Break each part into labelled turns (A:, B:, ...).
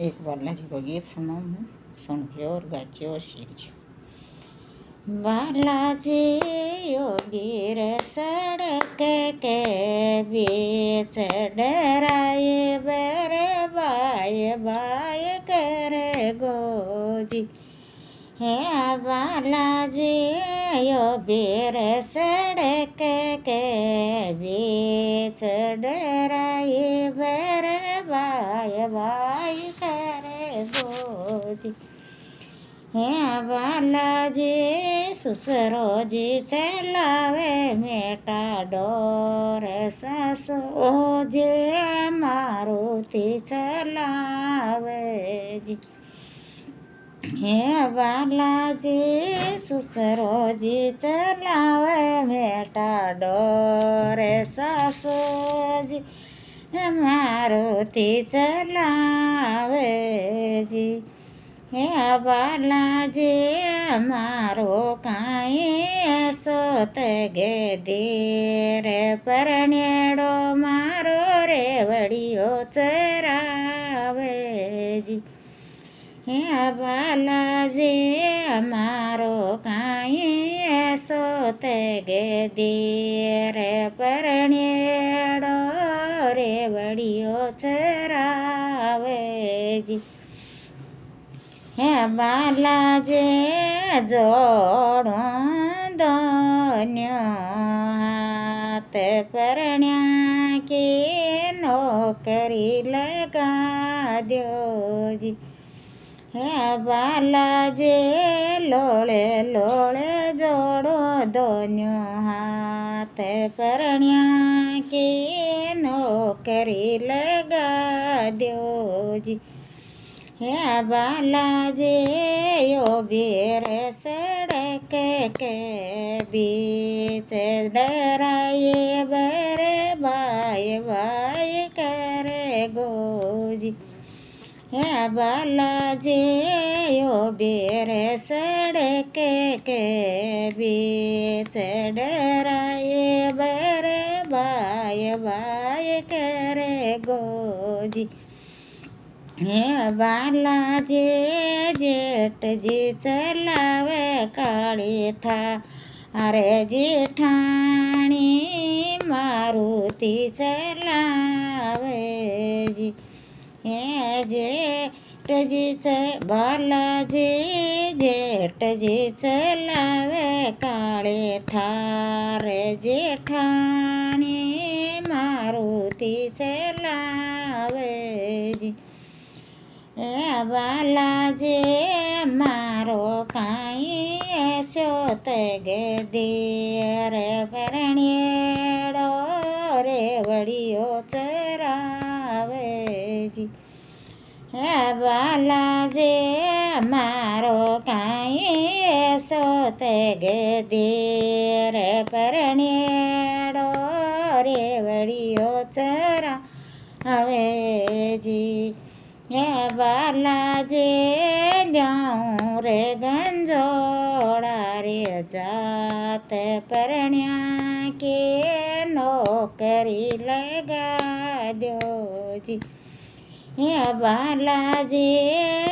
A: एक बालाजी को गीत सुनाऊं हूँ, सुन के और गाचे और सीख जाओ। बालाजी योगीर सड़क के बीच डराए बरे बाय बाय करे गोजी। हे बालाजी योगीर सड़क के बीच डराए बरे बाय बाय करे गोजी। हे बालाजी सुसरो जी चलावे मेटा डोर सासो जे मारुति चलावे जी। हे बालाजी सुसरो जी चलावे मेटा डोर सासो जी मारुति चलावे जी। हे बालाजी मारो काई सोत गे देर परनेड़ो मारो रेवड़ियो चरावे जी। हे बालाजी मारो काई सोत गे देर परनेड़ो रेवड़ियो चरावे जी। हे बालाजी जोड़ो दोन्यो हाथ परण्या की नौकरी लगा दो जी। हे बालाजी लोले लोले जोड़ो दोन्यो हाथ परण्या की नौकरी लगा दो जी। हे बालाजी यो बीर सड़क के बीच डराए बरे बाय बाय करे गोजी। हे बालाजी यो बीर सड़क के बीच डराए बरे बाय बाय करे गोजी। हे बालाजी जेठ जी चलावे काली था अरे जेठाणी मारुति चलावे जी। हे जेठ जी बालाजी जेठ जी चलावे काले थार जेठाणी मारुति चलावे जी। हे बालाजी मारो काई सोत गे देर परनेड़ो रेवड़ियो चरावे जी। हे बालाजी मारो काई सोत गे देर परनेड़ो रेवड़ियो चरावे जी। हे बालाजी न्याऊ रे गंजोड़ा रे जात परण्या के नौकरी लगा दो जी। हे बालाजी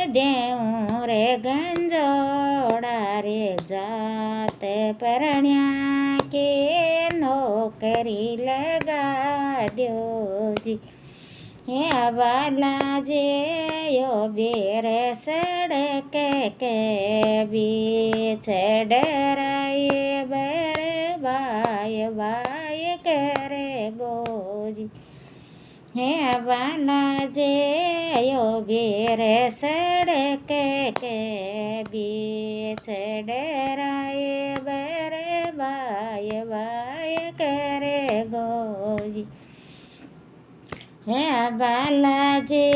A: देऊ रे गंजोड़ा रे जात परण्या के नौकरी लगा दो जी। हे बालाजी यो बीर सड़क के बीच डराए बरे बाय बाय करे गोजी। हे बालाजी यो बीर सड़क के बीच डराए बरे बाय बाय करे गोजी। हे बालाजी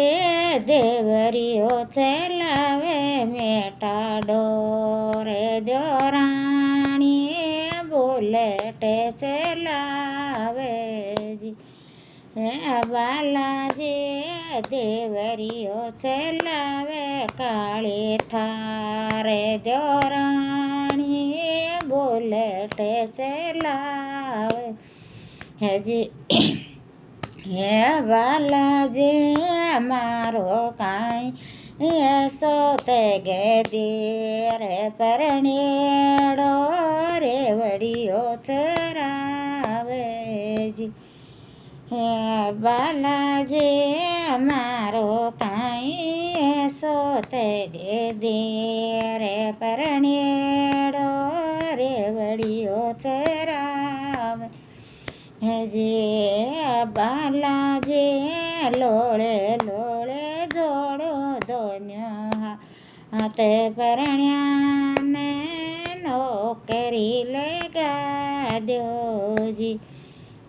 A: देवरियो चलावे मेटा डोरे द्योराणी बुलेट चलावे जी। हे बालाजी देवरियो चलावे काली थार द्योराणी बुलेट चलावे है जी। હે બાલાજી મારો કાંઈ એસો તે ગેદી રે પરણેડો રે વડિયો ચરાવેજી. હે બાલાજી મારો કાંઈ એસો તે ગેદી રે પરણેડો રે વડિયો ચરાવે. હજી બાલાજી લોળે લોળે જોડો દોન્યો હાથે પરણ્યાને નોકરી લગાડ્યોજી.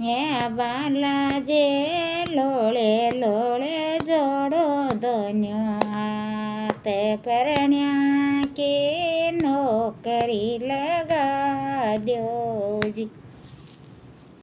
A: હે બાલાજી લોળે લોળે જોડો દોન્યો હાથે પરણ્યા કે નોકરી લગાડ્યો.